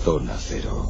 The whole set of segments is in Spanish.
Zona Cero.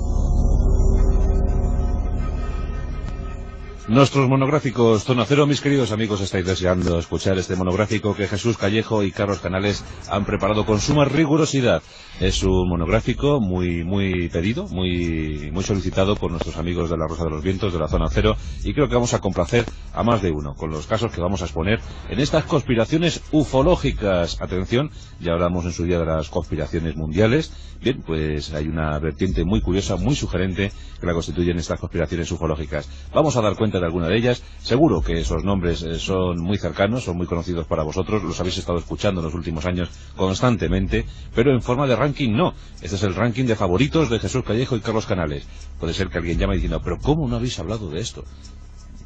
Nuestros monográficos Zona Cero, mis queridos amigos, estáis deseando escuchar este monográfico que Jesús Callejo y Carlos Canales han preparado con suma rigurosidad. Es un monográfico muy pedido, muy solicitado por nuestros amigos de la Rosa de los Vientos, de la Zona Cero, y creo que vamos a complacer a más de uno con los casos que vamos a exponer en estas conspiraciones ufológicas. Atención, ya hablamos en su día de las conspiraciones mundiales. Bien, pues hay una vertiente muy curiosa, muy sugerente, que la constituyen estas conspiraciones ufológicas. Vamos a dar cuenta de alguna de ellas. Seguro que esos nombres son muy cercanos, son muy conocidos para vosotros, los habéis estado escuchando en los últimos años constantemente, pero en forma de ranking no. Este es el ranking de favoritos de Jesús Callejo y Carlos Canales. Puede ser que alguien llame diciendo, pero ¿cómo no habéis hablado de esto?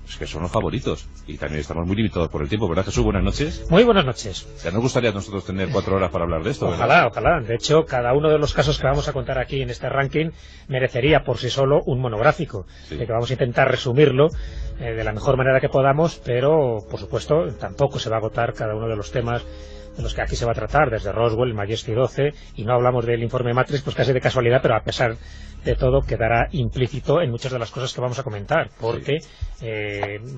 Es que son los favoritos, y también estamos muy limitados por el tiempo, ¿verdad, Jesús? Buenas noches. Muy buenas noches. Ya nos gustaría a nosotros tener 4 horas para hablar de esto, ¿verdad? Ojalá, ojalá. De hecho, cada uno de los casos que vamos a contar aquí en este ranking merecería por sí solo un monográfico, sí. De que vamos a intentar resumirlo de la mejor manera que podamos, pero, por supuesto, tampoco se va a agotar cada uno de los temas de los que aquí se va a tratar, desde Roswell, Majestic 12, y no hablamos del informe Matrix, pues casi de casualidad, pero a pesar de todo quedará implícito en muchas de las cosas que vamos a comentar, porque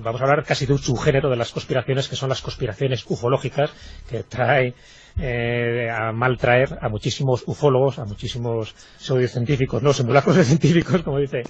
vamos a hablar casi de un subgénero de las conspiraciones, que son las conspiraciones ufológicas, que trae a maltraer a muchísimos ufólogos, a muchísimos pseudocientíficos, no simulacros de científicos, como dice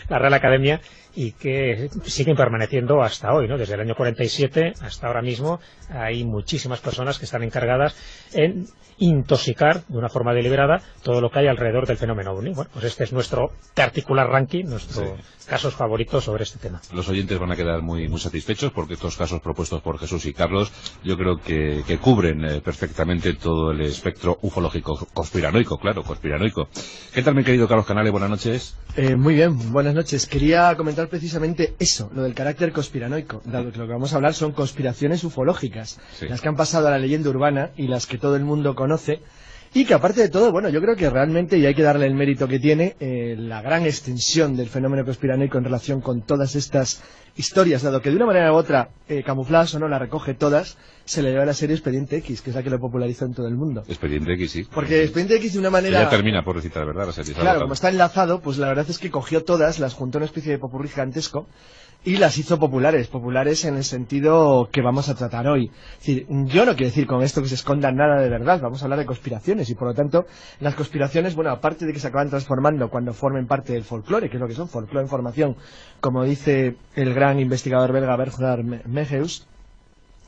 la Real Academia, y que siguen permaneciendo hasta hoy, ¿no? Desde el año 47 hasta ahora mismo hay muchísimas personas que están encargadas en intoxicar de una forma deliberada todo lo que hay alrededor del fenómeno OVNI. Bueno, pues este es nuestro particular ranking, nuestros casos favoritos sobre este tema. Los oyentes van a quedar muy satisfechos porque estos casos propuestos por Jesús y Carlos yo creo que cubren perfectamente todo el espectro ufológico, conspiranoico, claro, conspiranoico. ¿Qué tal, mi querido Carlos Canales? Buenas noches. Muy bien, buenas noches. Quería comentar precisamente eso, lo del carácter conspiranoico, dado que lo que vamos a hablar son conspiraciones ufológicas, las que han pasado a la leyenda urbana y las que todo el mundo conoce, y que aparte de todo, bueno, yo creo que realmente, y hay que darle el mérito que tiene, la gran extensión del fenómeno conspiranoico en relación con todas estas historias, dado que de una manera u otra, camufladas o no, la recoge todas, se le dio a la serie Expediente X, que es la que lo popularizó en todo el mundo. Expediente X, sí. Porque Expediente X de una manera... Ya termina, por decir la verdad, la serie. Claro, como está enlazado, pues la verdad es que cogió todas, las juntó en una especie de popurrí gigantesco, y las hizo populares en el sentido que vamos a tratar hoy. Es decir, yo no quiero decir con esto que se esconda nada de verdad, vamos a hablar de conspiraciones, y por lo tanto, las conspiraciones, bueno, aparte de que se acaban transformando cuando formen parte del folclore, que es lo que son, folclore en formación, como dice el gran investigador belga Bernard Megeus,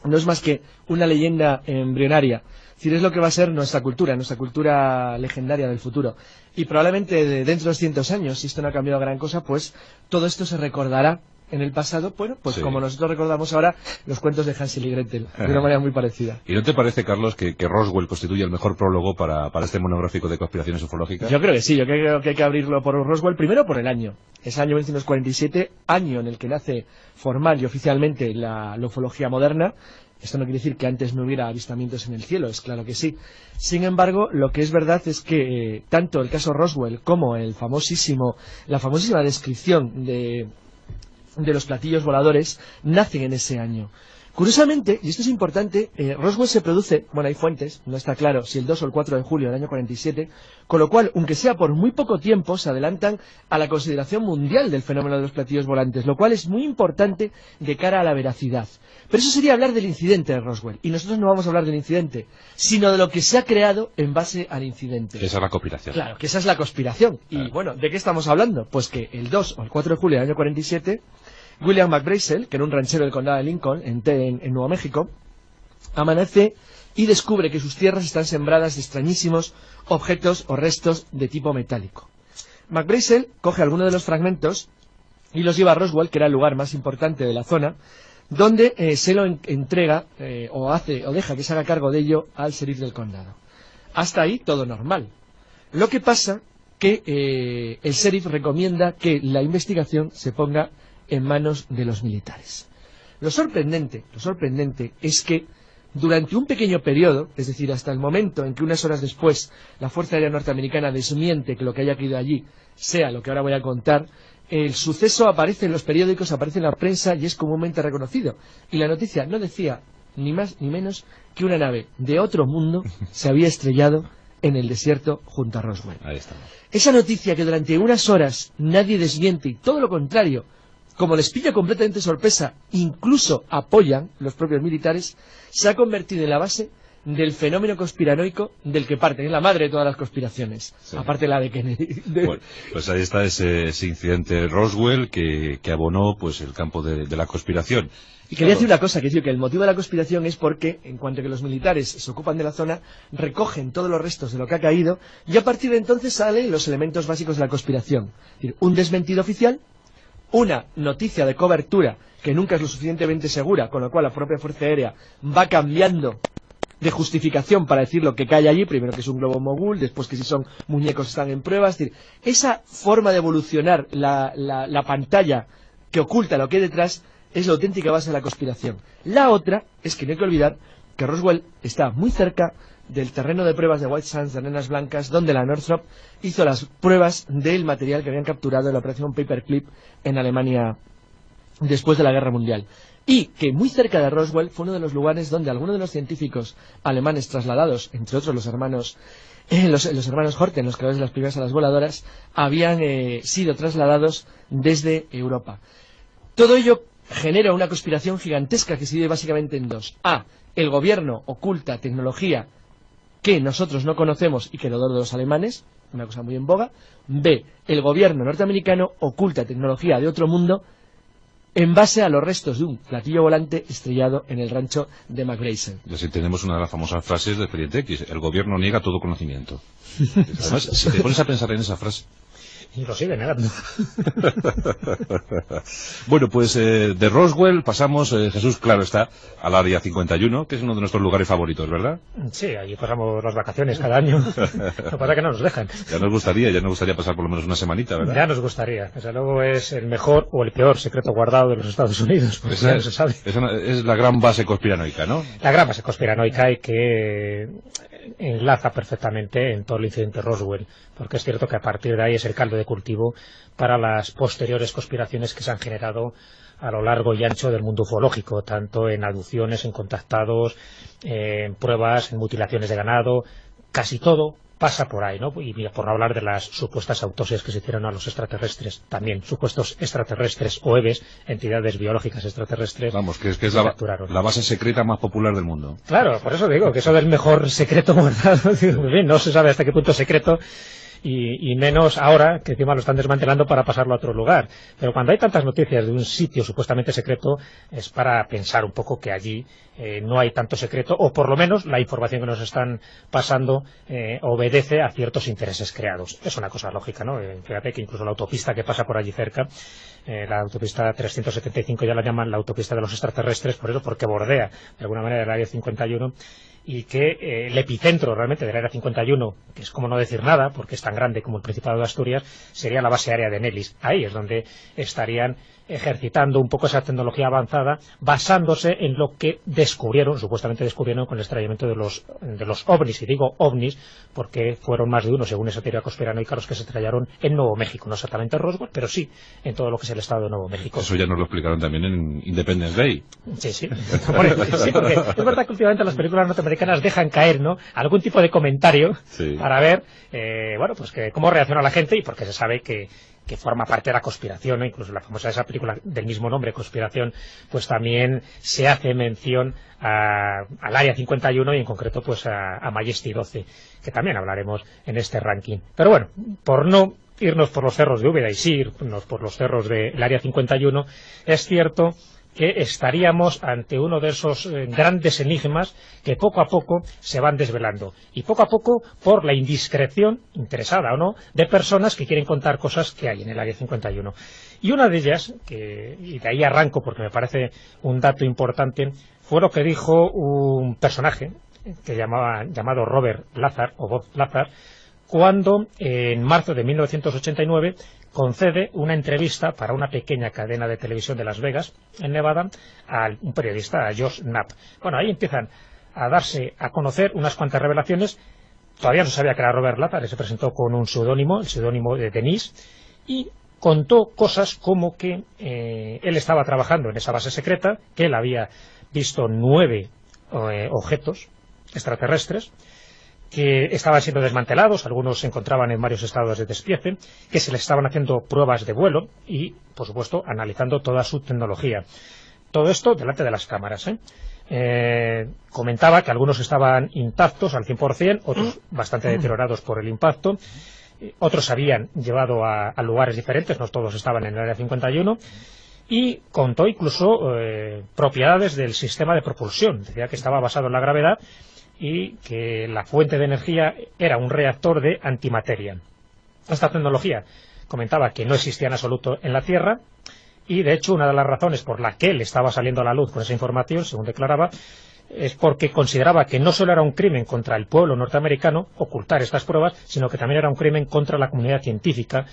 no es más que una leyenda embrionaria. Es decir, es lo que va a ser nuestra cultura legendaria del futuro. Y probablemente dentro de 200 años, si esto no ha cambiado gran cosa, pues todo esto se recordará en el pasado, bueno, pues como nosotros recordamos ahora los cuentos de Hansel y Gretel, de una manera muy parecida. ¿Y no te parece, Carlos, que Roswell constituye el mejor prólogo para este monográfico de conspiraciones ufológicas? Yo creo que sí, yo creo que hay que abrirlo por Roswell, primero por el año. Es el año 1947, año en el que nace formal y oficialmente la ufología moderna. Esto no quiere decir que antes no hubiera avistamientos en el cielo, es claro que sí. Sin embargo, lo que es verdad es que tanto el caso Roswell como la famosísima descripción de los platillos voladores nacen en ese año. Curiosamente, y esto es importante, Roswell se produce, bueno, hay fuentes, no está claro si el 2 o el 4 de julio del año 47, con lo cual, aunque sea por muy poco tiempo, se adelantan a la consideración mundial del fenómeno de los platillos volantes, lo cual es muy importante de cara a la veracidad. Pero eso sería hablar del incidente de Roswell, y nosotros no vamos a hablar del incidente, sino de lo que se ha creado en base al incidente. Esa es la conspiración. Claro, que esa es la conspiración. Y bueno, ¿de qué estamos hablando? Pues que el 2 o el 4 de julio del año 47... William McBrazel, que era un ranchero del condado de Lincoln, en Nuevo México, amanece y descubre que sus tierras están sembradas de extrañísimos objetos o restos de tipo metálico. McBrazel coge algunos de los fragmentos y los lleva a Roswell, que era el lugar más importante de la zona, donde se lo entrega o deja que se haga cargo de ello al sheriff del condado. Hasta ahí todo normal. Lo que pasa que el sheriff recomienda que la investigación se ponga en manos de los militares. Lo sorprendente es que durante un pequeño periodo, es decir, hasta el momento en que unas horas después la Fuerza Aérea Norteamericana desmiente que lo que haya caído allí sea lo que ahora voy a contar, el suceso aparece en los periódicos, aparece en la prensa y es comúnmente reconocido. Y la noticia no decía ni más ni menos que una nave de otro mundo se había estrellado en en el desierto junto a Roswell. Ahí está. Esa noticia que durante unas horas nadie desmiente, y todo lo contrario, como les pilla completamente sorpresa, incluso apoyan los propios militares, se ha convertido en la base del fenómeno conspiranoico del que parte, es la madre de todas las conspiraciones, sí. Aparte de la de Kennedy. Bueno, pues ahí está ese incidente Roswell que abonó pues el campo de la conspiración. Y quería decir una cosa, que el motivo de la conspiración es porque, en cuanto que los militares se ocupan de la zona, recogen todos los restos de lo que ha caído, y a partir de entonces salen los elementos básicos de la conspiración. Es decir, un desmentido oficial, una noticia de cobertura que nunca es lo suficientemente segura, con lo cual la propia Fuerza Aérea va cambiando de justificación para decir lo que cae allí, primero que es un globo mogul, después que si son muñecos están en pruebas. Es decir, esa forma de evolucionar la pantalla que oculta lo que hay detrás es la auténtica base de la conspiración. La otra es que no hay que olvidar que Roswell está muy cerca del terreno de pruebas de White Sands, de Arenas Blancas, donde la Northrop hizo las pruebas del material que habían capturado en la operación Paperclip en Alemania después de la Guerra Mundial. Y que muy cerca de Roswell fue uno de los lugares donde algunos de los científicos alemanes trasladados, entre otros los hermanos Horten, los creadores de las primeras alas voladoras, habían sido trasladados desde Europa. Todo ello genera una conspiración gigantesca que se divide básicamente en dos. A, el gobierno oculta tecnología que nosotros no conocemos y que heredó de los alemanes, una cosa muy en boga. B, el gobierno norteamericano oculta tecnología de otro mundo en base a los restos de un platillo volante estrellado en el rancho de McBrazel. Y así tenemos una de las famosas frases de Expediente X: el gobierno niega todo conocimiento. Además, si te pones a pensar en esa frase... Y lo sigue negando. Bueno, pues de Roswell pasamos, Jesús, claro está, al Área 51, que es uno de nuestros lugares favoritos, ¿verdad? Sí, allí pasamos las vacaciones cada año. Lo que pasa es que no nos dejan. Ya nos gustaría pasar por lo menos una semanita, ¿verdad? Ya nos gustaría. Desde luego es el mejor o el peor secreto guardado de los Estados Unidos. Pues ya no se sabe. Es la gran base conspiranoica, ¿no? La gran base conspiranoica, y que enlaza perfectamente en todo el incidente Roswell, porque es cierto que a partir de ahí es el caldo de cultivo para las posteriores conspiraciones que se han generado a lo largo y ancho del mundo ufológico, tanto en abducciones, en contactados, en pruebas, en mutilaciones de ganado. Casi todo pasa por ahí, ¿no? Y por no hablar de las supuestas autopsias que se hicieron a los extraterrestres, también supuestos extraterrestres o EVEs, entidades biológicas extraterrestres. Vamos, que es la base secreta más popular del mundo. Claro, por eso digo que eso del mejor secreto guardado, no se sabe hasta qué punto es secreto. Y menos ahora, que encima lo están desmantelando para pasarlo a otro lugar. Pero cuando hay tantas noticias de un sitio supuestamente secreto, es para pensar un poco que allí no hay tanto secreto, o por lo menos la información que nos están pasando obedece a ciertos intereses creados. Es una cosa lógica, ¿no? Fíjate que incluso la autopista que pasa por allí cerca, la autopista 375, ya la llaman la autopista de los extraterrestres, por eso, porque bordea de alguna manera el Área 51, y que el epicentro realmente del Área 51, que es como no decir nada, porque es tan grande como el Principado de Asturias, sería la base aérea de Nellis. Ahí es donde estarían ejercitando un poco esa tecnología avanzada, basándose en lo que supuestamente descubrieron con el extrañamiento de los ovnis. Y digo ovnis porque fueron más de uno, según esa teoría conspiranoica, los que se estrellaron en Nuevo México, no exactamente en Roswell, pero sí en todo lo que es el estado de Nuevo México. Eso ya nos lo explicaron también en Independence Day. Sí, sí. Bueno, sí, porque es verdad que últimamente las películas norteamericanas dejan caer, ¿no?, algún tipo de comentario, sí, para ver, pues cómo reacciona la gente, y porque se sabe que forma parte de la conspiración, ¿no? Incluso la famosa esa película del mismo nombre, Conspiración, pues también se hace mención al Área 51 y en concreto pues a Majesty 12, que también hablaremos en este ranking. Pero bueno, por no irnos por los cerros de Úbeda y sí irnos por los cerros del Área 51, es cierto que estaríamos ante uno de esos grandes enigmas que poco a poco se van desvelando, y poco a poco por la indiscreción, interesada o no, de personas que quieren contar cosas que hay en el Área 51. Y una de ellas, y de ahí arranco porque me parece un dato importante, fue lo que dijo un personaje llamado Robert Lazar, o Bob Lazar, cuando en marzo de 1989 concede una entrevista para una pequeña cadena de televisión de Las Vegas, en Nevada, a un periodista, a Josh Knapp. Bueno, ahí empiezan a darse a conocer unas cuantas revelaciones. Todavía no sabía que era Robert Lazar, se presentó con un seudónimo, el seudónimo de Denise, y contó cosas como que él estaba trabajando en esa base secreta, que él había visto 9 objetos extraterrestres, que estaban siendo desmantelados, algunos se encontraban en varios estados de despiece, que se les estaban haciendo pruebas de vuelo y, por supuesto, analizando toda su tecnología. Todo esto delante de las cámaras, comentaba que algunos estaban intactos al 100%, otros bastante deteriorados por el impacto, otros se habían llevado a lugares diferentes, no todos estaban en el Área 51, y contó incluso propiedades del sistema de propulsión. Decía que estaba basado en la gravedad y que la fuente de energía era un reactor de antimateria. Esta tecnología comentaba que no existía en absoluto en la Tierra, y de hecho una de las razones por la que él estaba saliendo a la luz con esa información, según declaraba, es porque consideraba que no solo era un crimen contra el pueblo norteamericano ocultar estas pruebas, sino que también era un crimen contra la comunidad científica,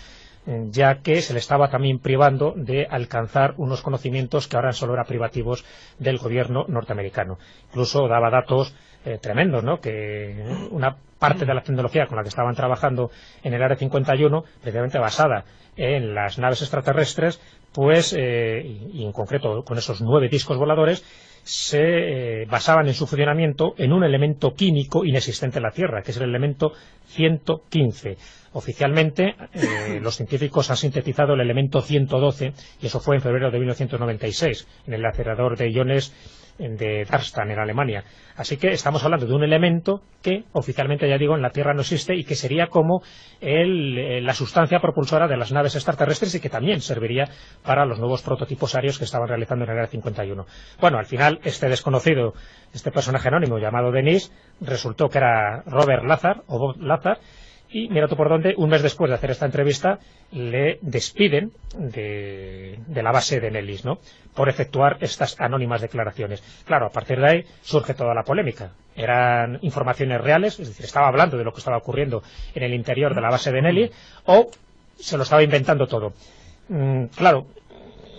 ya que se le estaba también privando de alcanzar unos conocimientos que ahora solo eran privativos del gobierno norteamericano. Incluso daba datos tremendos, ¿no? Que una parte de la tecnología con la que estaban trabajando en el Área 51, precisamente basada en las naves extraterrestres, pues, y en concreto con esos 9 discos voladores, se basaban en su funcionamiento en un elemento químico inexistente en la Tierra, que es el elemento 115. Oficialmente, los científicos han sintetizado el elemento 112, y eso fue en febrero de 1996, en el acelerador de iones de Darmstadt, en Alemania. Así que estamos hablando de un elemento que oficialmente, ya digo, en la Tierra no existe y que sería como la sustancia propulsora de las naves extraterrestres y que también serviría para los nuevos prototipos aéreos que estaban realizando en el Área 51. Bueno, al final este desconocido, este personaje anónimo llamado Denis, resultó que era Robert Lazar, o Bob Lazar, y mira tú por dónde, un mes después de hacer esta entrevista, le despiden de la base de Nellis, ¿no?, por efectuar estas anónimas declaraciones. Claro, a partir de ahí surge toda la polémica. Eran informaciones reales, es decir, estaba hablando de lo que estaba ocurriendo en el interior de la base de Nellis, o se lo estaba inventando todo. Claro,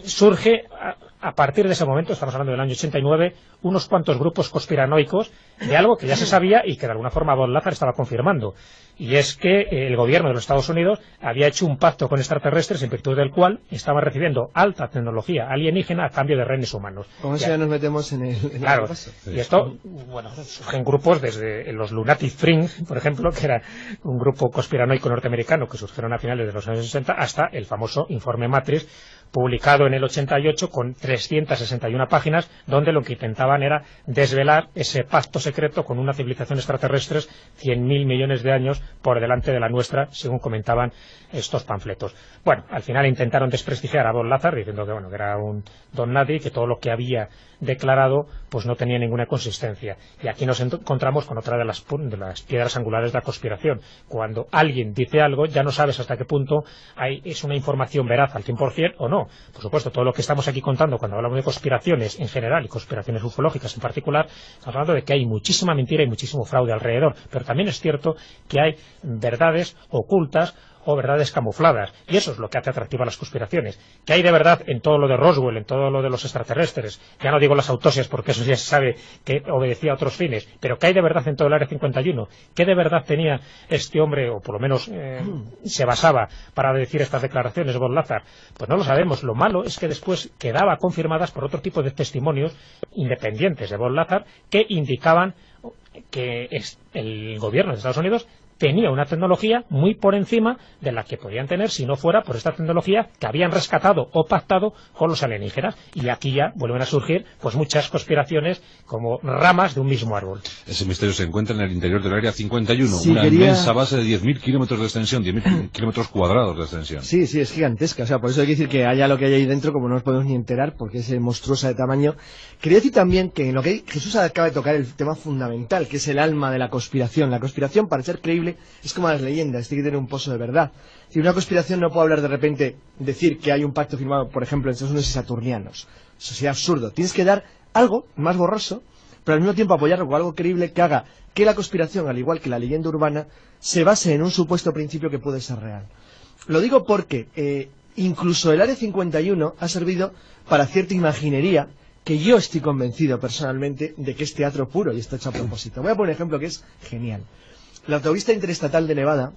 surge a partir de ese momento, estamos hablando del año 89, unos cuantos grupos conspiranoicos de algo que ya se sabía y que de alguna forma Bob Lazar estaba confirmando, y es que el gobierno de los Estados Unidos había hecho un pacto con extraterrestres en virtud del cual estaban recibiendo alta tecnología alienígena a cambio de rehenes humanos. Con eso ya nos metemos en el claro, y esto, bueno, surgen grupos desde los Lunatic Fringe, por ejemplo, que era un grupo conspiranoico norteamericano que surgieron a finales de los años 60, hasta el famoso informe Matrix, publicado en el 88 con 361 páginas, donde lo que intentaban era desvelar ese pacto secreto con una civilización extraterrestre 100.000 millones de años por delante de la nuestra, según comentaban estos panfletos. Bueno, al final intentaron desprestigiar a Bob Lazar diciendo que, bueno, que era un don nadie, que todo lo que había declarado pues no tenía ninguna consistencia. Y aquí nos encontramos con otra de las piedras angulares de la conspiración. Cuando alguien dice algo, ya no sabes hasta qué punto es una información veraz al 100% o no. Por supuesto, todo lo que estamos aquí contando cuando hablamos de conspiraciones en general y conspiraciones ufológicas en particular, estamos hablando de que hay muchísima mentira y muchísimo fraude alrededor, pero también es cierto que hay verdades ocultas o verdades camufladas, y eso es lo que hace atractivas las conspiraciones. ¿Qué hay de verdad en todo lo de Roswell, en todo lo de los extraterrestres? Ya no digo las autopsias porque eso ya se sabe que obedecía a otros fines, pero ¿qué hay de verdad en todo el Área 51? ¿Qué de verdad tenía este hombre, o por lo menos se basaba para decir estas declaraciones, Bob Lazar? Pues no lo sabemos. Lo malo es que después quedaba confirmadas por otro tipo de testimonios independientes de Bob Lazar que indicaban que el gobierno de Estados Unidos tenía una tecnología muy por encima de la que podían tener si no fuera por esta tecnología que habían rescatado o pactado con los alienígenas. Y aquí ya vuelven a surgir pues muchas conspiraciones como ramas de un mismo árbol. Ese misterio se encuentra en el interior del Área 51, sí, una inmensa base de 10.000 kilómetros de extensión, 10.000 kilómetros cuadrados de extensión. Sí, sí, es gigantesca. O sea, por eso hay que decir que haya lo que hay ahí dentro, como no nos podemos ni enterar, porque es monstruosa de tamaño. Quería decir también que en lo que Jesús acaba de tocar el tema fundamental, que es el alma de la conspiración. La conspiración, para ser creíble, es como las leyendas, tiene que tener un pozo de verdad. Si una conspiración no puede hablar de repente, decir que hay un pacto firmado, por ejemplo, entre Estados Unidos y saturnianos. Eso sería absurdo. Tienes que dar algo más borroso, pero al mismo tiempo apoyarlo con algo creíble que haga que la conspiración, al igual que la leyenda urbana, se base en un supuesto principio que puede ser real. Lo digo porque incluso el Área 51 ha servido para cierta imaginería que yo estoy convencido personalmente de que es teatro puro y está hecho a propósito. Voy a poner un ejemplo que es genial. La autopista interestatal de Nevada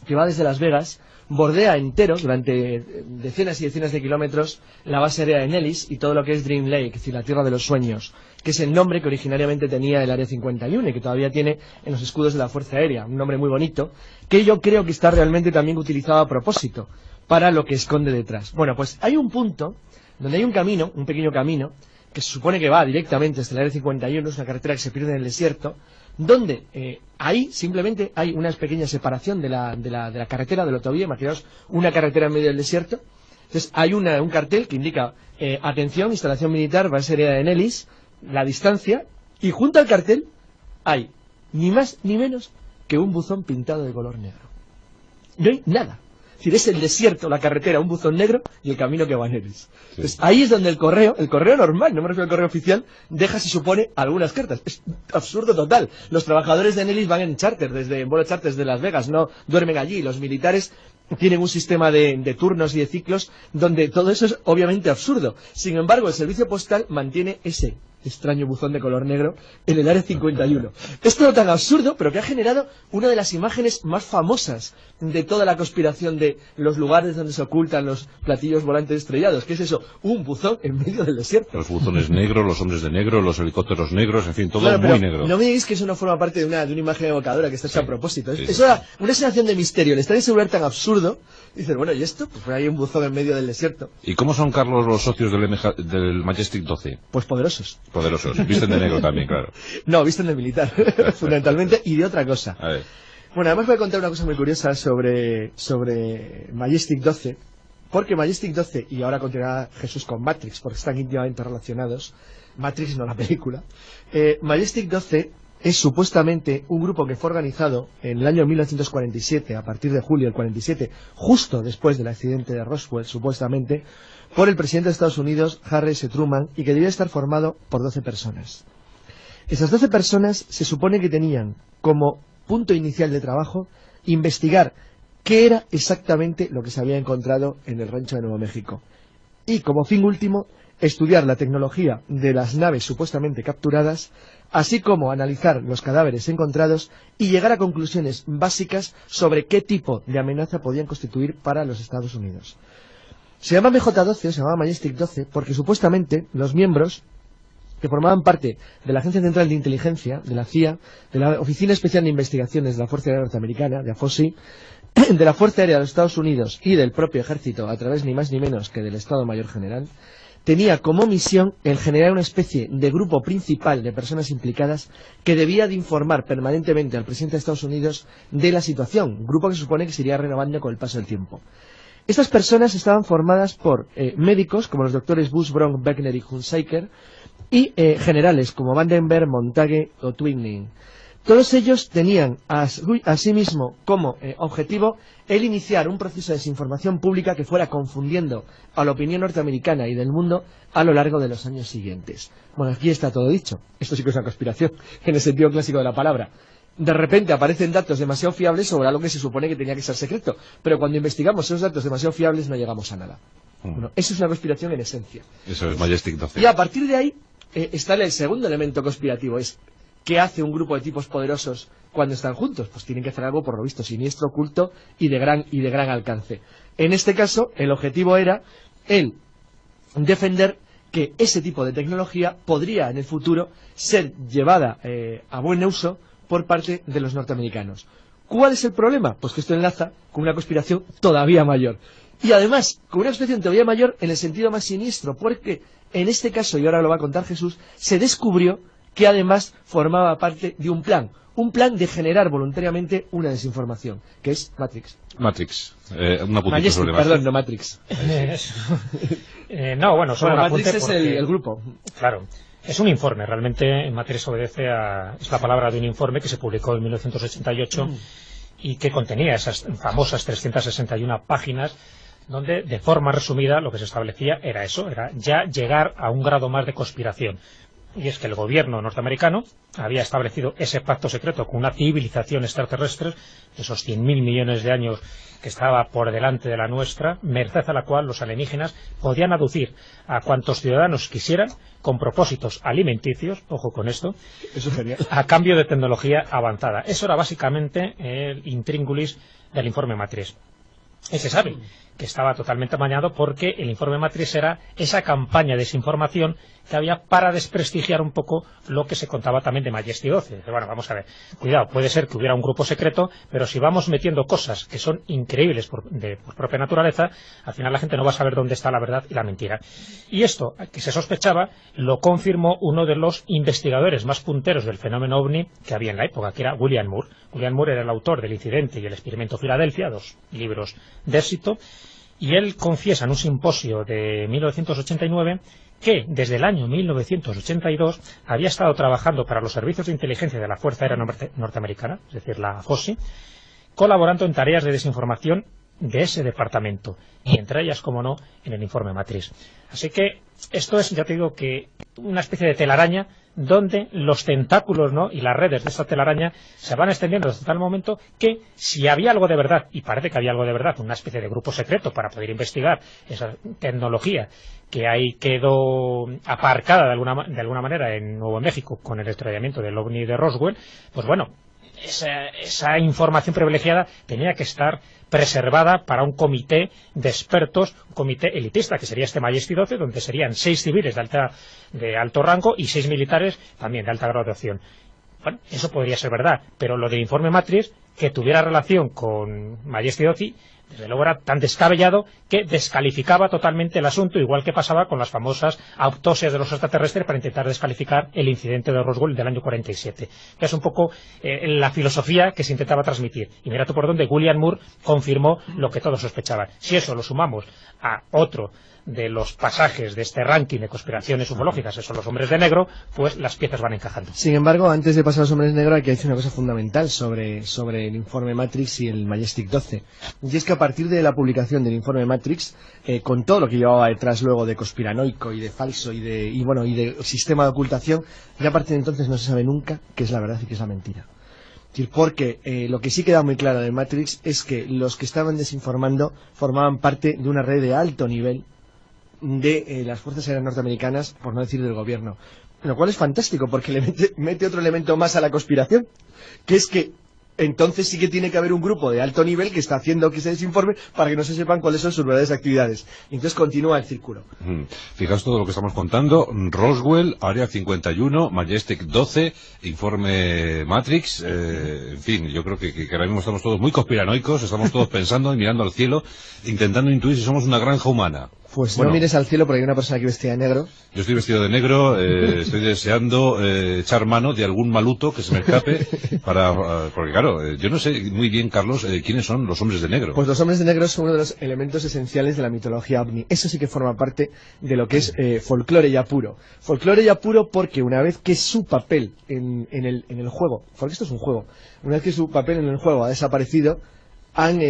que va desde Las Vegas, bordea entero, durante decenas y decenas de kilómetros, la base aérea de Nellis y todo lo que es Dream Lake, es decir, la Tierra de los Sueños, que es el nombre que originariamente tenía el Área 51 y que todavía tiene en los escudos de la Fuerza Aérea, un nombre muy bonito, que yo creo que está realmente también utilizado a propósito, para lo que esconde detrás. Bueno, pues hay un punto donde hay un camino, un pequeño camino, que se supone que va directamente hasta el Área 51, es una carretera que se pierde en el desierto, donde ahí simplemente hay una pequeña separación de la carretera, de la autovía. Imaginaos una carretera en medio del desierto. Entonces hay un cartel que indica atención, instalación militar, base aérea de Nellis, la distancia, y junto al cartel hay ni más ni menos que un buzón pintado de color negro. No hay nada. Es decir, es el desierto, la carretera, un buzón negro y el camino que va a Nellis. Sí. Entonces, ahí es donde el correo normal, no me refiero al correo oficial, deja, se supone, algunas cartas. Es absurdo total. Los trabajadores de Nellis van en charter, en vuelos charters de Las Vegas, no duermen allí. Los militares tienen un sistema de turnos y de ciclos donde todo eso es obviamente absurdo. Sin embargo, el servicio postal mantiene ese extraño buzón de color negro en el Área 51. Es todo tan absurdo, pero que ha generado una de las imágenes más famosas de toda la conspiración de los lugares donde se ocultan los platillos volantes estrellados. ¿Qué es eso? Un buzón en medio del desierto. Los buzones negros, los hombres de negro, los helicópteros negros, en fin, todo claro, muy negro. No me digáis que eso no forma parte de una imagen evocadora que está hecha a propósito. Eso da una sensación de misterio. El estar en ese lugar tan absurdo, dices, bueno, ¿y esto? Pues hay un buzón en medio del desierto. ¿Y cómo son, Carlos, los socios del Majestic 12? Pues poderosos. Poderosos. Visten de negro también, claro. No, visten de militar, fundamentalmente, y de otra cosa. A ver. Bueno, además voy a contar una cosa muy curiosa sobre Majestic 12, porque Majestic 12, y ahora continuará Jesús con Matrix, porque están íntimamente relacionados, Matrix no la película, Majestic 12 es supuestamente un grupo que fue organizado en el año 1947, a partir de julio del 47, justo después del accidente de Roswell, supuestamente, por el presidente de Estados Unidos, Harry S. Truman, y que debía estar formado por 12 personas. Esas 12 personas se supone que tenían como punto inicial de trabajo investigar qué era exactamente lo que se había encontrado en el rancho de Nuevo México. Y como fin último, estudiar la tecnología de las naves supuestamente capturadas, así como analizar los cadáveres encontrados y llegar a conclusiones básicas sobre qué tipo de amenaza podían constituir para los Estados Unidos. Se llama MJ-12, se llamaba Majestic 12, porque supuestamente los miembros que formaban parte de la Agencia Central de Inteligencia, de la CIA, de la Oficina Especial de Investigaciones de la Fuerza Aérea Norteamericana, de AFOSI, de la Fuerza Aérea de los Estados Unidos y del propio ejército, a través ni más ni menos que del Estado Mayor General, tenía como misión el generar una especie de grupo principal de personas implicadas que debía de informar permanentemente al presidente de Estados Unidos de la situación, un grupo que se supone que se iría renovando con el paso del tiempo. Estas personas estaban formadas por médicos como los doctores Bush, Bronk, Beckner y Hunsaker y generales como Vandenberg, Montague o Twining. Todos ellos tenían asimismo como objetivo el iniciar un proceso de desinformación pública que fuera confundiendo a la opinión norteamericana y del mundo a lo largo de los años siguientes. Bueno, aquí está todo dicho. Esto sí que es una conspiración, en el sentido clásico de la palabra. De repente aparecen datos demasiado fiables sobre algo que se supone que tenía que ser secreto, pero cuando investigamos esos datos demasiado fiables no llegamos a nada. Bueno, eso es una conspiración en esencia. Eso es Majestic 12. Y a partir de ahí está el segundo elemento conspirativo, es ¿qué hace un grupo de tipos poderosos cuando están juntos? Pues tienen que hacer algo, por lo visto, siniestro, oculto y de gran alcance. En este caso, el objetivo era el defender que ese tipo de tecnología podría en el futuro ser llevada a buen uso por parte de los norteamericanos. ¿Cuál es el problema? Pues que esto enlaza con una conspiración todavía mayor. Y además, con una conspiración todavía mayor en el sentido más siniestro, porque en este caso, y ahora lo va a contar Jesús, se descubrió que además formaba parte de un plan de generar voluntariamente una desinformación, que es Matrix. Matrix, un apuntito sobre Matrix. Perdón, no Matrix. No, bueno, solo un apunte Matrix es el grupo. Claro. Es un informe, realmente Matrix obedece es la palabra de un informe que se publicó en 1988 y que contenía esas famosas 361 páginas donde de forma resumida lo que se establecía era eso, era ya llegar a un grado más de conspiración. y es que el gobierno norteamericano había establecido ese pacto secreto con una civilización extraterrestre, esos 100.000 millones de años que estaba por delante de la nuestra, merced a la cual los alienígenas podían aducir a cuantos ciudadanos quisieran con propósitos alimenticios, ojo con esto, eso sería, a cambio de tecnología avanzada. Eso era básicamente el intríngulis del informe Matrix. Y se sabe que estaba totalmente amañado porque el informe Matrix era esa campaña de desinformación que había para desprestigiar un poco lo que se contaba también de Majesty 12. Bueno, vamos a ver, cuidado, puede ser que hubiera un grupo secreto, pero si vamos metiendo cosas que son increíbles por propia naturaleza, al final la gente no va a saber dónde está la verdad y la mentira. Y esto, que se sospechaba, lo confirmó uno de los investigadores más punteros del fenómeno OVNI que había en la época, que era William Moore. William Moore era el autor del Incidente y el Experimento Filadelfia, 2 libros de éxito, y él confiesa en un simposio de 1989 que desde el año 1982 había estado trabajando para los servicios de inteligencia de la Fuerza Aérea Norteamericana, es decir, la FOSI, colaborando en tareas de desinformación de ese departamento, y entre ellas, como no, en el informe Matrix. Así que esto es, ya te digo, que una especie de telaraña donde los tentáculos, ¿no?, y las redes de esta telaraña se van extendiendo hasta tal momento que si había algo de verdad, y parece que había algo de verdad, una especie de grupo secreto para poder investigar esa tecnología que ahí quedó aparcada de alguna manera en Nuevo México con el estrellamiento del OVNI de Roswell, pues bueno, esa información privilegiada tenía que estar preservada para un comité de expertos, un comité elitista, que sería este Majesty 12, donde serían 6 civiles de alto rango y 6 militares también de alta graduación. Bueno, eso podría ser verdad, pero lo del informe Matrix, que tuviera relación con Majesty 12, desde luego era tan descabellado que descalificaba totalmente el asunto, igual que pasaba con las famosas autopsias de los extraterrestres para intentar descalificar el incidente de Roswell del año 47, que es un poco la filosofía que se intentaba transmitir. Y mira tú por dónde William Moore confirmó lo que todos sospechaban. Si eso lo sumamos a otro de los pasajes de este ranking de conspiraciones ufológicas, esos son los hombres de negro, pues las piezas van encajando. Sin embargo, antes de pasar a los hombres de negro, hay que decir una cosa fundamental sobre el informe Matrix y el Majestic 12. Y es que a partir de la publicación del informe Matrix, con todo lo que llevaba detrás luego de conspiranoico y de falso y de sistema de ocultación, ya a partir de entonces no se sabe nunca qué es la verdad y qué es la mentira. Porque lo que sí queda muy claro en Matrix es que los que estaban desinformando formaban parte de una red de alto nivel de las fuerzas aéreas norteamericanas, por no decir del gobierno, lo cual es fantástico porque le mete otro elemento más a la conspiración, que es que entonces sí que tiene que haber un grupo de alto nivel que está haciendo que se desinforme para que no se sepan cuáles son sus verdaderas actividades. Y entonces continúa el círculo. Fijaos todo lo que estamos contando: Roswell, Área 51, Majestic 12, informe Matrix, en fin, yo creo que ahora mismo estamos todos muy conspiranoicos, estamos todos pensando y mirando al cielo, intentando intuir si somos una granja humana. Pues bueno, no mires al cielo porque hay una persona aquí vestida de negro. Yo estoy vestido de negro, estoy deseando echar mano de algún maluto que se me escape porque claro, yo no sé muy bien, Carlos, quiénes son los hombres de negro. Pues los hombres de negro son uno de los elementos esenciales de la mitología ovni. Eso sí que forma parte de lo que es folclore ya puro. Folclore ya puro porque una vez que su papel en el juego, porque esto es un juego, una vez que su papel en el juego ha desaparecido, han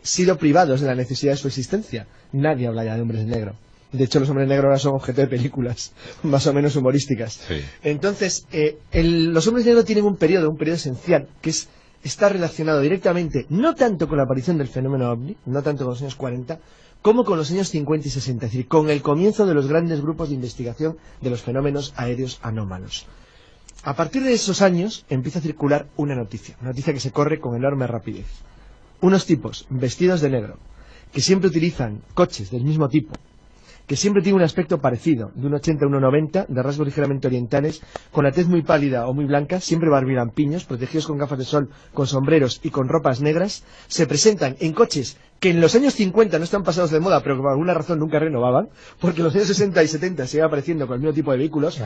sido privados de la necesidad de su existencia. Nadie habla ya de hombres de negro. De hecho, los hombres negros ahora son objeto de películas más o menos humorísticas. Sí. Entonces, los hombres negros tienen un periodo esencial, que está relacionado directamente, no tanto con la aparición del fenómeno OVNI, no tanto con los años 40, como con los años 50 y 60, es decir, con el comienzo de los grandes grupos de investigación de los fenómenos aéreos anómalos. A partir de esos años empieza a circular una noticia que se corre con enorme rapidez. Unos tipos vestidos de negro, que siempre utilizan coches del mismo tipo, que siempre tienen un aspecto parecido, de 1,80 a 1,90, de rasgos ligeramente orientales, con la tez muy pálida o muy blanca, siempre barbilampiños, protegidos con gafas de sol, con sombreros y con ropas negras, se presentan en coches que en los años 50 no están pasados de moda, pero que por alguna razón nunca renovaban, porque en los años 60 y 70 se iba apareciendo con el mismo tipo de vehículos,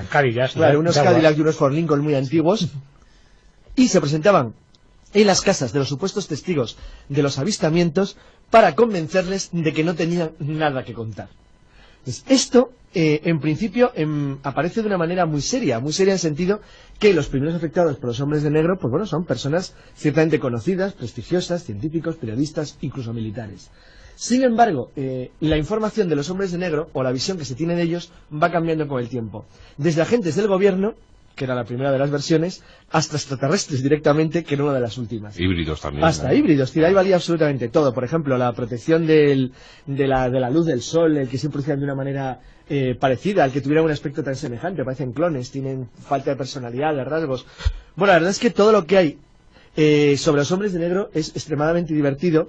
claro, unos Cadillac y unos Ford Lincoln muy antiguos, y se presentaban en las casas de los supuestos testigos de los avistamientos para convencerles de que no tenían nada que contar. Entonces, esto, en principio, aparece de una manera muy seria en el sentido que los primeros afectados por los hombres de negro, pues bueno, son personas ciertamente conocidas, prestigiosas, científicos, periodistas, incluso militares. Sin embargo, la información de los hombres de negro, o la visión que se tiene de ellos, va cambiando con el tiempo. Desde agentes del gobierno, que era la primera de las versiones, hasta extraterrestres directamente, que era una de las últimas. Híbridos también. Hasta híbridos, ahí valía absolutamente todo. Por ejemplo, la protección de la luz del sol, el que se producían de una manera parecida, al que tuviera un aspecto tan semejante, parecen clones, tienen falta de personalidad, de rasgos. Bueno, la verdad es que todo lo que hay sobre los hombres de negro es extremadamente divertido,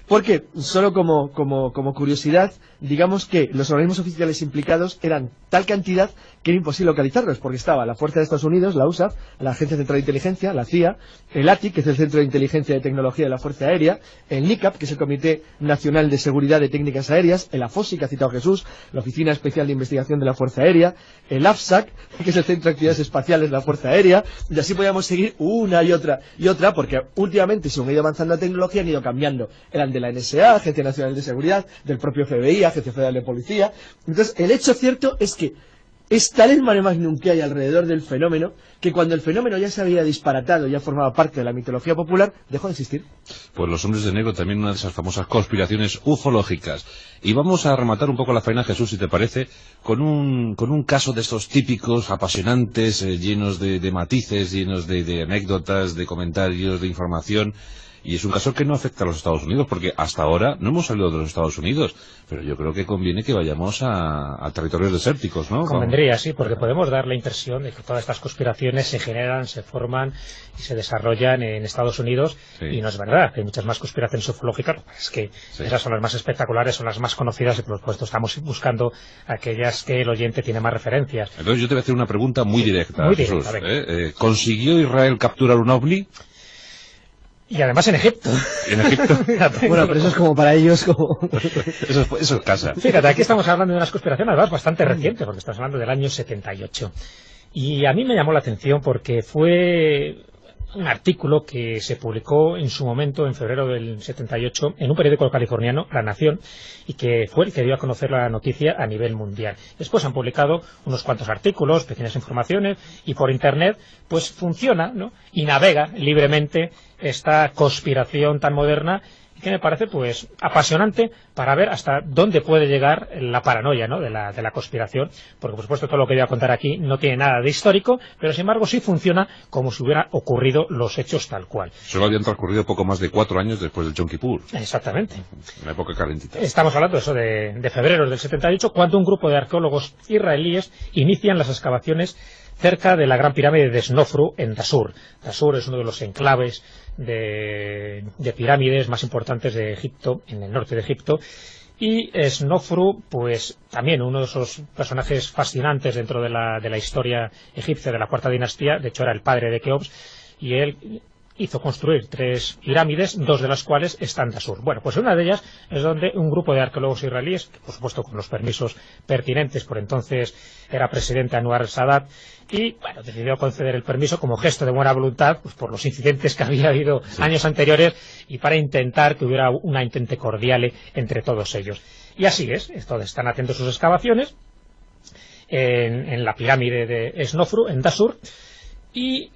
porque, solo como curiosidad, digamos que los organismos oficiales implicados eran tal cantidad que era imposible localizarlos, porque estaba la Fuerza de Estados Unidos, la USAF, la Agencia Central de Inteligencia, la CIA, el ATIC, que es el Centro de Inteligencia y Tecnología de la Fuerza Aérea, el NICAP, que es el Comité Nacional de Seguridad de Técnicas Aéreas, el AFOSI, que ha citado Jesús, la Oficina Especial de Investigación de la Fuerza Aérea, el AFSAC, que es el Centro de Actividades Espaciales de la Fuerza Aérea, y así podíamos seguir una y otra, porque últimamente, según ha ido avanzando la tecnología, han ido cambiando. Eran de la NSA, Agencia Nacional de Seguridad, del propio FBI, Agencia Federal de Policía. Entonces, el hecho cierto es que es tal el mare magnum que hay alrededor del fenómeno, que cuando el fenómeno ya se había disparatado, ya formaba parte de la mitología popular, dejó de existir. Pues los hombres de negro, también una de esas famosas conspiraciones ufológicas. Y vamos a rematar un poco la faena, Jesús, si te parece, con un caso de estos típicos, apasionantes, llenos de matices, llenos de anécdotas, de comentarios, de información. Y es un caso que no afecta a los Estados Unidos, porque hasta ahora no hemos salido de los Estados Unidos, pero yo creo que conviene que vayamos a territorios desérticos, ¿no? Convendría, sí, porque podemos dar la impresión de que todas estas conspiraciones se generan, se forman y se desarrollan en Estados Unidos, sí. Y no es verdad, hay muchas más conspiraciones ufológicas, es que sí. Esas son las más espectaculares, son las más conocidas, y por supuesto estamos buscando aquellas que el oyente tiene más referencias. Entonces yo te voy a hacer una pregunta muy directa, muy Jesús. ¿Consiguió Israel capturar un ovni? Y además en Egipto. ¿En Egipto? Bueno, pero eso es como para ellos como... eso es casa. Fíjate, aquí estamos hablando de unas conspiraciones además bastante recientes, porque estamos hablando del año 78. Y a mí me llamó la atención porque fue un artículo que se publicó en su momento, en febrero del 78, en un periódico californiano, La Nación, y que fue el que dio a conocer la noticia a nivel mundial. Después han publicado unos cuantos artículos, pequeñas informaciones, y por Internet, pues funciona, ¿no? Y navega libremente esta conspiración tan moderna, que me parece pues apasionante para ver hasta dónde puede llegar la paranoia, ¿no? de la conspiración, porque por supuesto todo lo que voy a contar aquí no tiene nada de histórico, pero sin embargo sí funciona como si hubiera ocurrido los hechos tal cual. Solo habían transcurrido poco más de 4 años después del Yom Kippur. Exactamente. Una época calentita. Estamos hablando eso de febrero del 78, cuando un grupo de arqueólogos israelíes inician las excavaciones cerca de la Gran Pirámide de Snofru en Dashur. Dashur es uno de los enclaves de pirámides más importantes de Egipto, en el norte de Egipto, y Snofru, pues también uno de esos personajes fascinantes dentro de la historia egipcia de la cuarta dinastía. De hecho era el padre de Keops, y él hizo construir 3 pirámides, 2 de las cuales están de Dashur. Bueno, pues una de ellas es donde un grupo de arqueólogos israelíes, que por supuesto con los permisos pertinentes, por entonces era presidente Anwar el-Sadat, y bueno, decidió conceder el permiso como gesto de buena voluntad, pues por los incidentes que había habido años anteriores, y para intentar que hubiera una entente cordial entre todos ellos. Y así es, entonces están haciendo sus excavaciones en la pirámide de Snofru, en Dashur. Y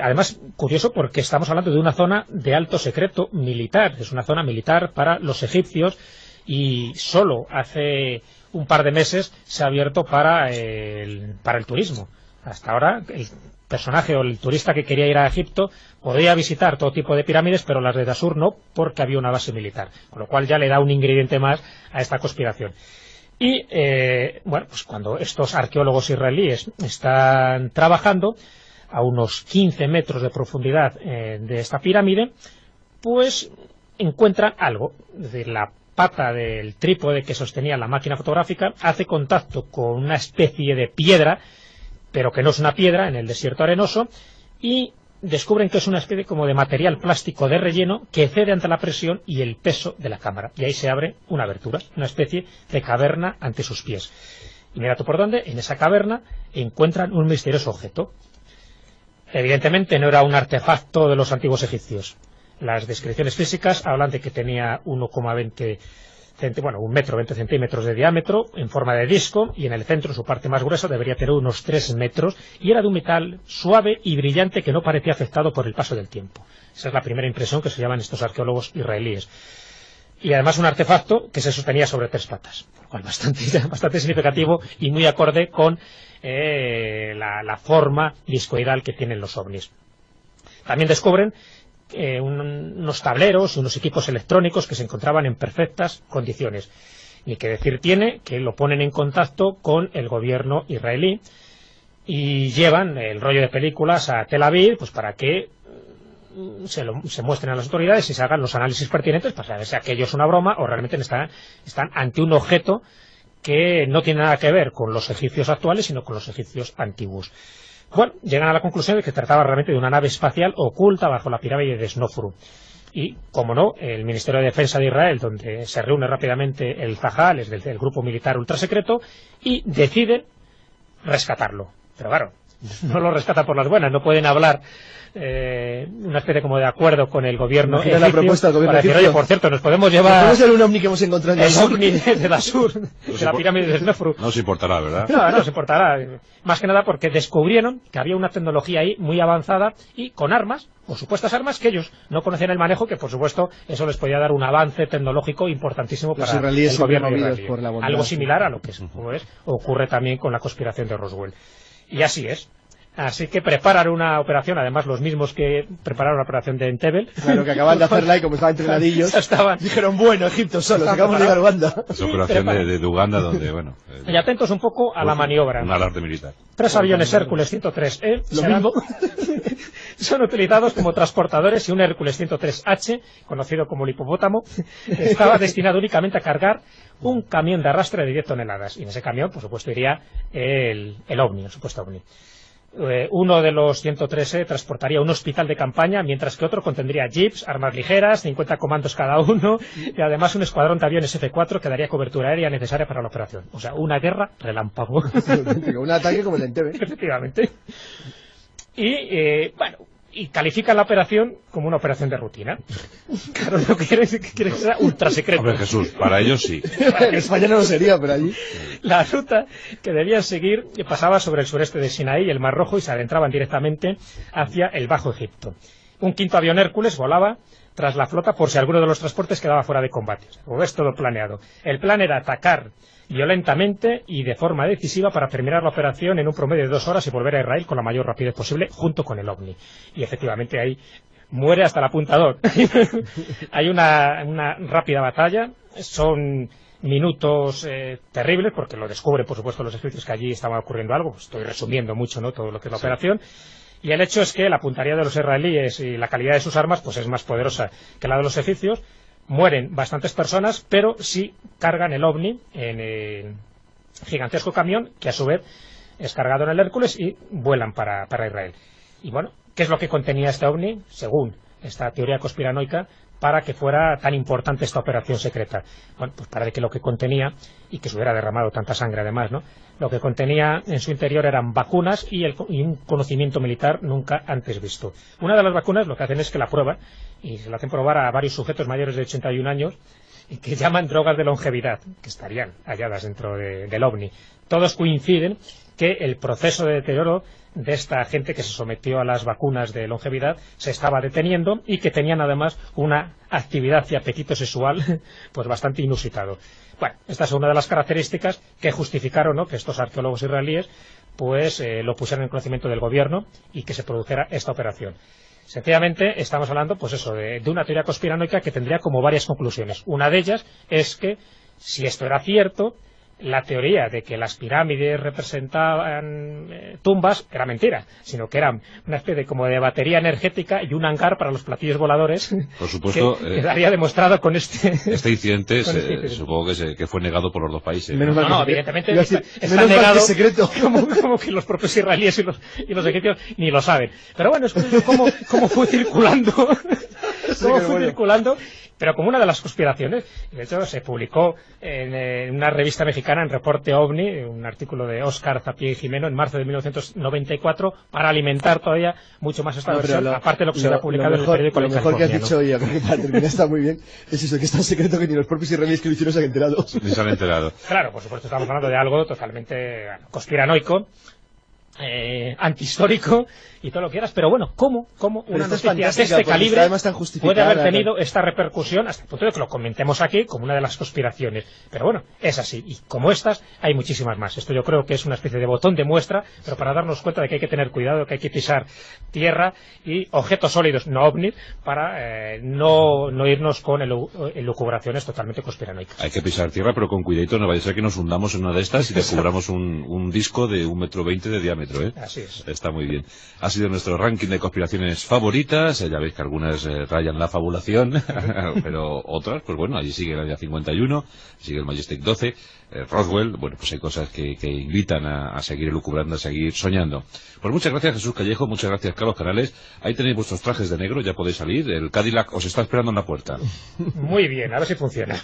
además, curioso, porque estamos hablando de una zona de alto secreto militar, es una zona militar para los egipcios, y solo hace un par de meses se ha abierto para el turismo. Hasta ahora el personaje o el turista que quería ir a Egipto podía visitar todo tipo de pirámides, pero las de Dashur no, porque había una base militar, con lo cual ya le da un ingrediente más a esta conspiración. Y bueno, pues cuando estos arqueólogos israelíes están trabajando a unos 15 metros de profundidad de esta pirámide, pues encuentran algo. Es decir, la pata del trípode que sostenía la máquina fotográfica hace contacto con una especie de piedra, pero que no es una piedra, en el desierto arenoso, y descubren que es una especie como de material plástico de relleno que cede ante la presión y el peso de la cámara. Y ahí se abre una abertura, una especie de caverna ante sus pies. Y mira tú por dónde, en esa caverna encuentran un misterioso objeto. Evidentemente no era un artefacto de los antiguos egipcios. Las descripciones físicas hablan de que tenía 1,20 1 metro 20 centímetros de diámetro, en forma de disco, y en el centro, su parte más gruesa, debería tener unos 3 metros, y era de un metal suave y brillante que no parecía afectado por el paso del tiempo. Esa es la primera impresión que se llevan estos arqueólogos israelíes. y además un artefacto que se sostenía sobre 3 patas, lo cual bastante significativo y muy acorde con la forma discoidal que tienen los ovnis. También descubren unos tableros y unos equipos electrónicos que se encontraban en perfectas condiciones. Ni que decir tiene que lo ponen en contacto con el gobierno israelí y llevan el rollo de películas a Tel Aviv, pues para que se muestren a las autoridades y se hagan los análisis pertinentes para saber si aquello es una broma o realmente están ante un objeto que no tiene nada que ver con los egipcios actuales, sino con los egipcios antiguos. Bueno, llegan a la conclusión de que trataba realmente de una nave espacial oculta bajo la pirámide de Snofru. Y, como no, el Ministerio de Defensa de Israel, donde se reúne rápidamente el Zahal, es del grupo militar ultrasecreto, y deciden rescatarlo. Pero claro, no lo rescatan por las buenas, no pueden hablar una especie como de acuerdo con el gobierno egipcio la propuesta del gobierno para decir, oye, por cierto, nos podemos llevar... ¿Podemos ser un ovni que hemos encontrado en el ovni de Dasur, de la pirámide de Snofru? No os importará, ¿verdad? No os importará. Más que nada porque descubrieron que había una tecnología ahí muy avanzada y con armas, o supuestas armas, que ellos no conocían el manejo, que por supuesto eso les podía dar un avance tecnológico importantísimo para el gobierno israelí. Algo similar a lo que ocurre también con la conspiración de Roswell. Y así es. Así que preparan una operación, además los mismos que prepararon la operación de Entebbe. Claro, que acaban de hacerla y como estaban entrenadillos, dijeron, bueno, Egipto solos, acabamos de llegar a Uganda. Esa operación de Uganda donde, bueno... y atentos un poco a la maniobra. Un alarde militar. 3 aviones Hércules 103E son utilizados como transportadores y un Hércules 103H, conocido como el hipopótamo, estaba destinado únicamente a cargar un camión de arrastre de 10 toneladas. Y en ese camión, por supuesto, iría el ovni, el supuesto ovni. Uno de los 113 transportaría un hospital de campaña, mientras que otro contendría jeeps, armas ligeras, 50 comandos cada uno, y además un escuadrón de aviones F-4 que daría cobertura aérea necesaria para la operación. O sea, una guerra relámpago. Un ataque como el Entebbe. Efectivamente. Y, bueno, y califican la operación como una operación de rutina. Claro, no quiere que sea ultra secreto. Hombre, Jesús, para ellos sí. En España no lo sería, pero allí... La ruta que debían seguir pasaba sobre el sureste de Sinaí y el Mar Rojo y se adentraban directamente hacia el Bajo Egipto. Un 5º avión Hércules volaba tras la flota por si alguno de los transportes quedaba fuera de combate. Como ves, todo planeado. El plan era atacar violentamente y de forma decisiva para terminar la operación en un promedio de 2 horas y volver a Israel con la mayor rapidez posible junto con el ovni. Y efectivamente ahí muere hasta el apuntador. Hay una rápida batalla, son minutos terribles porque lo descubren por supuesto los egipcios que allí estaba ocurriendo algo. Estoy resumiendo mucho, ¿no?, todo lo que es la operación. Y el hecho es que la puntería de los israelíes y la calidad de sus armas pues es más poderosa que la de los egipcios. Mueren bastantes personas, pero sí cargan el ovni en el gigantesco camión, que a su vez es cargado en el Hércules y vuelan para Israel. Y bueno, ¿qué es lo que contenía este ovni? Según esta teoría conspiranoica, para que fuera tan importante esta operación secreta. Bueno, pues para que lo que contenía, y que se hubiera derramado tanta sangre además, ¿no?, lo que contenía en su interior eran vacunas y un conocimiento militar nunca antes visto. Una de las vacunas lo que hacen es que la prueban, y se la hacen probar a varios sujetos mayores de 81 años, y que llaman drogas de longevidad, que estarían halladas dentro del ovni. Todos coinciden que el proceso de deterioro de esta gente que se sometió a las vacunas de longevidad se estaba deteniendo y que tenían además una actividad y apetito sexual pues bastante inusitado. Bueno, esta es una de las características que justificaron, ¿no?, que estos arqueólogos israelíes pues lo pusieran en conocimiento del gobierno y que se produjera esta operación. Sencillamente estamos hablando pues eso de una teoría conspiranoica que tendría como varias conclusiones. Una de ellas es que si esto era cierto, la teoría de que las pirámides representaban tumbas era mentira, sino que eran una especie como de batería energética y un hangar para los platillos voladores. Por supuesto, que quedaría demostrado con este incidente. Supongo que fue negado por los dos países. No, evidentemente está negado, secreto. Como que los propios israelíes y los egipcios ni lo saben. Pero bueno, es curioso cómo fue circulando. Circulando, pero como una de las conspiraciones. De hecho, se publicó en una revista mexicana, en Reporte OVNI, un artículo de Óscar Zapié y Jimeno en marzo de 1994, para alimentar todavía mucho más esta versión, aparte de lo que se había publicado en el periódico. Lo mejor que has dicho, y para terminar está muy bien, es eso, que es tan secreto que ni los propios israelíes que lo hicieron se han enterado. Ni se han enterado. Claro, por supuesto, estamos hablando de algo totalmente conspiranoico. antihistórico y todo lo que quieras, pero bueno, ¿cómo una noticia de este calibre puede haber tenido esta repercusión hasta el punto de que lo comentemos aquí como una de las conspiraciones? Pero bueno, es así, y como estas hay muchísimas más. Esto yo creo que es una especie de botón de muestra, pero para darnos cuenta de que hay que tener cuidado, que hay que pisar tierra y objetos sólidos, no ovnis, para no irnos con elucubraciones totalmente conspiranoicas. Hay que pisar tierra, pero con cuidadito, no vaya a ser que nos hundamos en una de estas y descubramos un disco de 1,20 m de diámetro, ¿eh? Así es. Está muy bien. Ha sido nuestro ranking de conspiraciones favoritas. Ya veis que algunas rayan la fabulación, pero otras, pues bueno, allí sigue el Área 51, sigue el Majestic 12, Roswell. Bueno, pues hay cosas que invitan a seguir elucubrando, a seguir soñando. Pues muchas gracias, Jesús Callejo, muchas gracias, Carlos Canales. Ahí tenéis vuestros trajes de negro, ya podéis salir. El Cadillac os está esperando en la puerta. Muy bien, a ver si funciona.